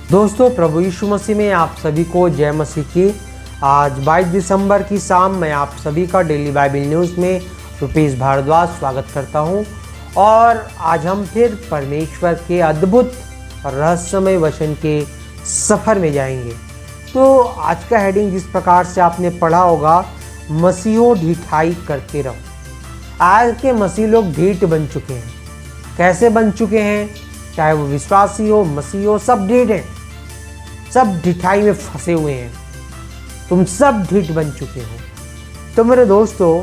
दोस्तों, प्रभु यीशु मसीह में आप सभी को जय मसीह की। आज 22 दिसंबर की शाम मैं आप सभी का डेली बाइबल न्यूज़ में रुपेश भारद्वाज स्वागत करता हूं। और आज हम फिर परमेश्वर के अद्भुत और रहस्यमय वचन के सफ़र में जाएंगे। तो आज का हेडिंग जिस प्रकार से आपने पढ़ा होगा, मसीहों ढिठाई करते रहो। आज के मसीह लोग ढीठ बन चुके हैं। कैसे बन चुके हैं? चाहे वो विश्वासी हो, मसीह हो, सब ढीठ हैं, सब ढिठाई में फंसे हुए हैं। तुम सब ढीठ बन चुके हो। तो मेरे दोस्तों,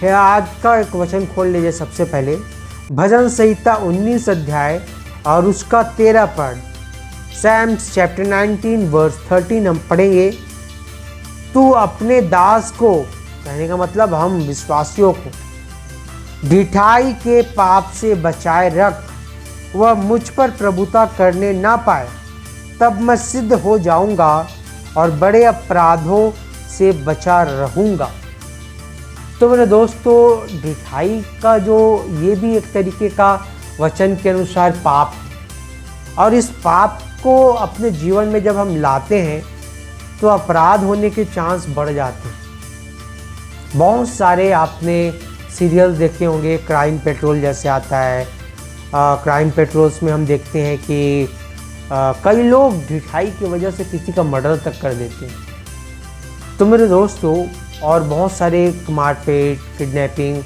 आज का एक वचन खोल लीजिए। सबसे पहले भजन संहिता 19 अध्याय और उसका 13 पद, सैम्स चैप्टर 19 वर्स 13 हम पढ़ेंगे। तू अपने दास को, कहने का मतलब हम विश्वासियों को, ढिठाई के पाप से बचाए रख, वह मुझ पर प्रभुता करने ना पाए, तब मैं सिद्ध हो जाऊंगा और बड़े अपराधों से बचा रहूंगा। तो मेरे दोस्तों, ढिठाई का जो ये भी एक तरीके का वचन के अनुसार पाप है। और इस पाप को अपने जीवन में जब हम लाते हैं तो अपराध होने के चांस बढ़ जाते हैं। बहुत सारे आपने सीरियल देखे होंगे, क्राइम पेट्रोल जैसे आता है। क्राइम पेट्रोल्स में हम देखते हैं कि कई लोग ढिठाई की वजह से किसी का मर्डर तक कर देते हैं। तो मेरे दोस्तों, और बहुत सारे मारपीट, किडनैपिंग,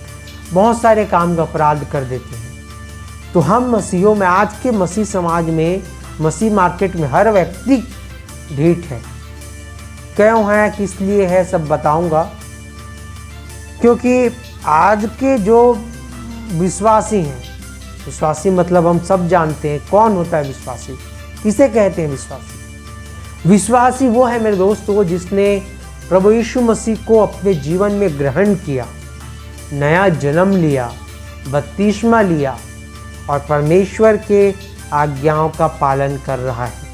बहुत सारे काम का अपराध कर देते हैं। तो हम मसीहों में, आज के मसीह समाज में, मसीह मार्केट में हर व्यक्ति ढीठ है। क्यों है, किस लिए है, सब बताऊंगा। क्योंकि आज के जो विश्वासी हैं, विश्वासी मतलब हम सब जानते हैं कौन होता है विश्वासी, किसे कहते हैं विश्वासी। विश्वासी वो है मेरे दोस्तों जिसने प्रभु यीशु मसीह को अपने जीवन में ग्रहण किया, नया जन्म लिया, बपतिस्मा लिया और परमेश्वर के आज्ञाओं का पालन कर रहा है।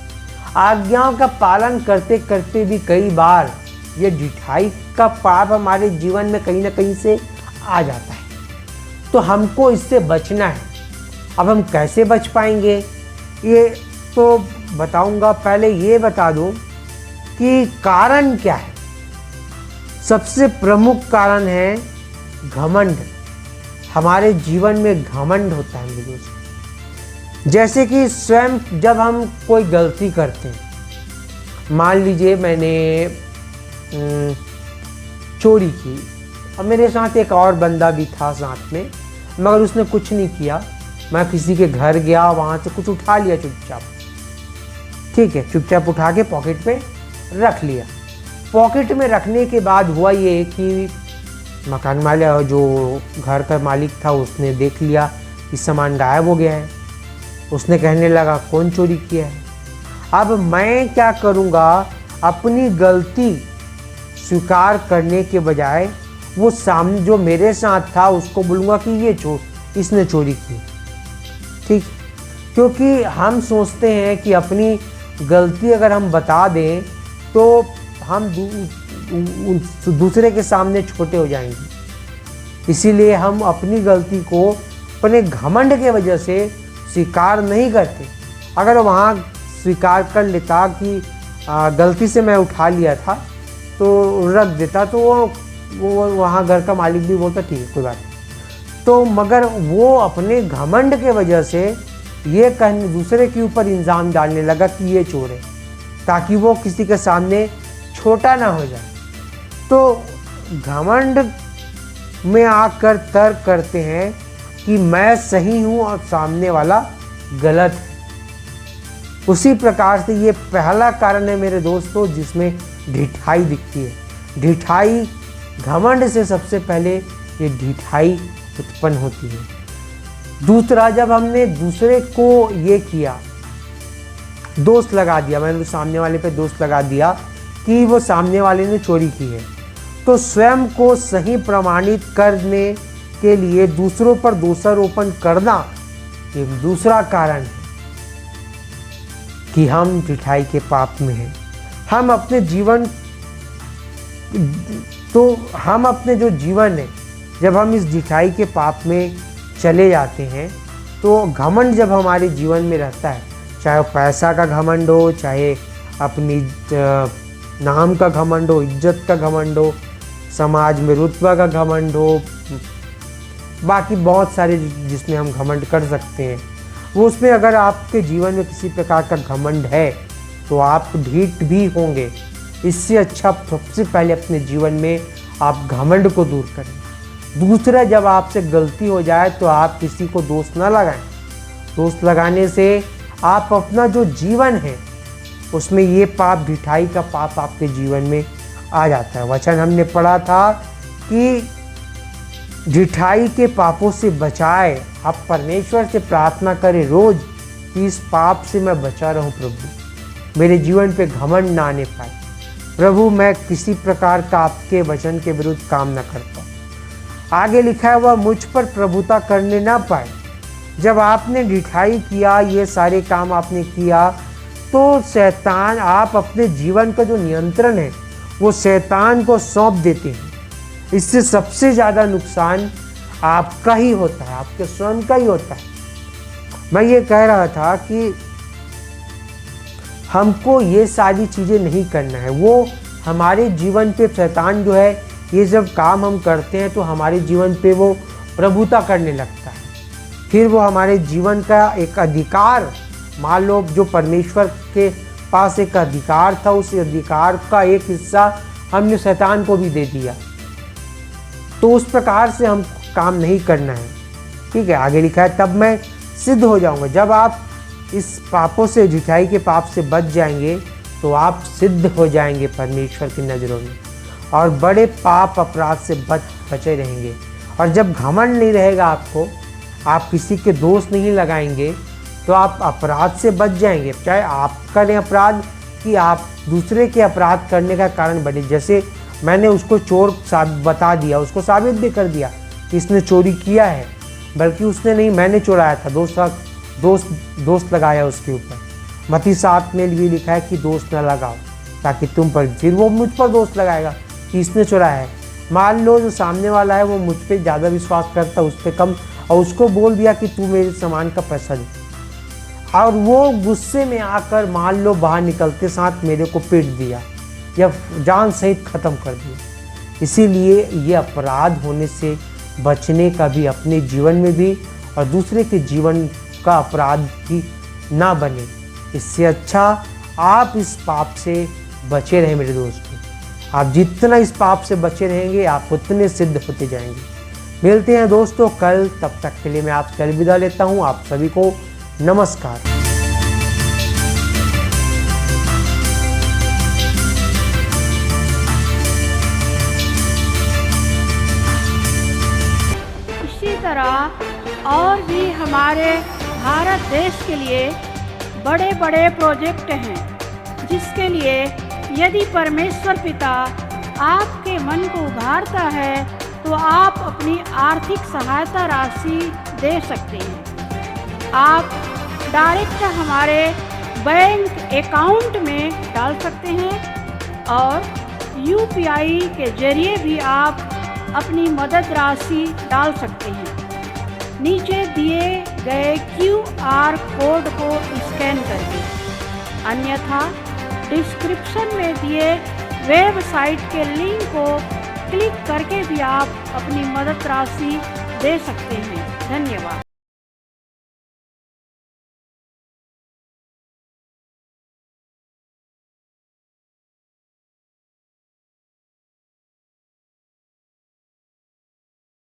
आज्ञाओं का पालन करते करते भी कई बार ये ढिठाई का पाप हमारे जीवन में कहीं ना कहीं से आ जाता है। तो हमको इससे बचना है। अब हम कैसे बच पाएंगे ये तो बताऊंगा। पहले ये बता दूं कि कारण क्या है। सबसे प्रमुख कारण है घमंड। हमारे जीवन में घमंड होता है मेरे दोस्त। जैसे कि स्वयं जब हम कोई गलती करते हैं, मान लीजिए मैंने चोरी की और मेरे साथ एक और बंदा भी था साथ में, मगर उसने कुछ नहीं किया। मैं किसी के घर गया, वहाँ से कुछ उठा लिया चुपचाप, ठीक है, चुपचाप उठा के पॉकेट में रख लिया। पॉकेट में रखने के बाद हुआ ये कि मकान मालिक, जो घर का मालिक था, उसने देख लिया कि सामान गायब हो गया है। उसने कहने लगा कौन चोरी किया है। अब मैं क्या करूँगा, अपनी गलती स्वीकार करने के बजाय वो सामने जो मेरे साथ था उसको बोलूँगा कि ये इसने चोरी की, ठीक। क्योंकि हम सोचते हैं कि अपनी गलती अगर हम बता दें तो हम दूसरे के सामने छोटे हो जाएंगे। इसीलिए हम अपनी गलती को अपने घमंड के वजह से स्वीकार नहीं करते। अगर वहाँ स्वीकार कर लेता कि गलती से मैं उठा लिया था, तो रख देता, तो वो वहाँ घर का मालिक भी बोलता ठीक है कोई बात नहीं। तो मगर वो अपने घमंड के वजह से ये कहने, दूसरे के ऊपर इल्ज़ाम डालने लगा कि ये चोर है, ताकि वो किसी के सामने छोटा ना हो जाए। तो घमंड में आकर तर्क करते हैं कि मैं सही हूँ और सामने वाला गलत है। उसी प्रकार से ये पहला कारण है मेरे दोस्तों जिसमें ढिठाई दिखती है। ढिठाई, घमंड से सबसे पहले ये ढिठाई उत्पन्न होती है। दूसरा, जब हमने दूसरे को ये किया, दोष लगा दिया, मैंने सामने वाले पे दोष लगा दिया कि वो सामने वाले ने चोरी की है, तो स्वयं को सही प्रमाणित करने के लिए दूसरों पर दोषारोपण करना ये दूसरा कारण है कि हम ढिठाई के पाप में हैं। हम अपने जीवन, तो हम अपने जो जीवन है, जब हम इस ढिठाई के पाप में चले जाते हैं तो घमंड जब हमारे जीवन में रहता है, चाहे वो पैसा का घमंड हो, चाहे अपनी नाम का घमंड हो, इज्जत का घमंड हो, समाज में रुतबा का घमंड हो, बाकी बहुत सारे जिसमें हम घमंड कर सकते हैं, वो उसमें अगर आपके जीवन में किसी प्रकार का घमंड है तो आप ढीठ भी होंगे। इससे अच्छा सबसे पहले अपने जीवन में आप घमंड को दूर करें। दूसरा, जब आपसे गलती हो जाए तो आप किसी को दोष ना लगाएं। दोष लगाने से आप अपना जो जीवन है उसमें ये पाप, ढिठाई का पाप आपके जीवन में आ जाता है। वचन हमने पढ़ा था कि ढिठाई के पापों से बचाए। आप परमेश्वर से प्रार्थना करें रोज कि इस पाप से मैं बचा रहूं प्रभु, मेरे जीवन पे घमंड ना आने पाए। प्रभु, मैं किसी प्रकार का आपके वचन के विरुद्ध काम न कर पाऊँ। आगे लिखा है, वह मुझ पर प्रभुता करने ना पाए। जब आपने ढिठाई किया, ये सारे काम आपने किया, तो शैतान, आप अपने जीवन का जो नियंत्रण है वो शैतान को सौंप देते हैं। इससे सबसे ज़्यादा नुकसान आपका ही होता है, आपके स्वयं का ही होता है। मैं ये कह रहा था कि हमको ये सारी चीज़ें नहीं करना है। वो हमारे जीवन पे शैतान जो है, ये जब काम हम करते हैं तो हमारे जीवन पे वो प्रभुता करने लगता है। फिर वो हमारे जीवन का एक अधिकार, मान लो जो परमेश्वर के पास एक अधिकार था, उस अधिकार का एक हिस्सा हमने शैतान को भी दे दिया। तो उस प्रकार से हम काम नहीं करना है। ठीक है, आगे लिखा है, तब मैं सिद्ध हो जाऊंगा। जब आप इस पापों से, ढिठाई के पाप से बच जाएंगे तो आप सिद्ध हो जाएंगे परमेश्वर की नज़रों में, और बड़े पाप अपराध से बचे रहेंगे। और जब घमंड नहीं रहेगा आपको, आप किसी के दोष नहीं लगाएंगे, तो आप अपराध से बच जाएंगे। चाहे आप करें अपराध कि आप दूसरे के अपराध करने का कारण बने। जैसे मैंने उसको चोर बता दिया, उसको साबित भी कर दिया कि इसने चोरी किया है, बल्कि उसने नहीं, मैंने चुराया था, दोस्त लगाया उसके ऊपर। मत्ती 7 में भी लिखा है कि दोस्त न लगाओ ताकि तुम पर, फिर वो मुझ पर दोस्त लगाएगा कि इसने चुराया है। मान लो जो सामने वाला है वो मुझ पर ज़्यादा विश्वास करता, उस पर कम, और उसको बोल दिया कि तू मेरे सामान का पैसा दे, और वो गुस्से में आकर मान लो बाहर निकलते साथ मेरे को पीट दिया या जान सहित ख़त्म कर दिया। इसीलिए ये अपराध होने से बचने का भी, अपने जीवन में भी और दूसरे के जीवन का अपराध भी ना बने। इससे अच्छा आप इस पाप से बचे रहें मेरे दोस्तों। आप जितना इस पाप से बचे रहेंगे, आप उतने सिद्ध होते जाएंगे। मिलते हैं दोस्तों कल, तब तक के लिए मैं आपसे अलविदा लेता हूँ। आप सभी को नमस्कार। इसी तरह और भी हमारे भारत देश के लिए बड़े बड़े प्रोजेक्ट हैं, जिसके लिए यदि परमेश्वर पिता आपके मन को उभारता है तो आप अपनी आर्थिक सहायता राशि दे सकते हैं। आप डायरेक्ट हमारे बैंक अकाउंट में डाल सकते हैं और UPI के जरिए भी आप अपनी मदद राशि डाल सकते हैं। नीचे दिए गए QR कोड को स्कैन करके, अन्यथा डिस्क्रिप्शन में दिए वेबसाइट के लिंक को क्लिक करके भी आप अपनी मदद राशि दे सकते हैं। धन्यवाद।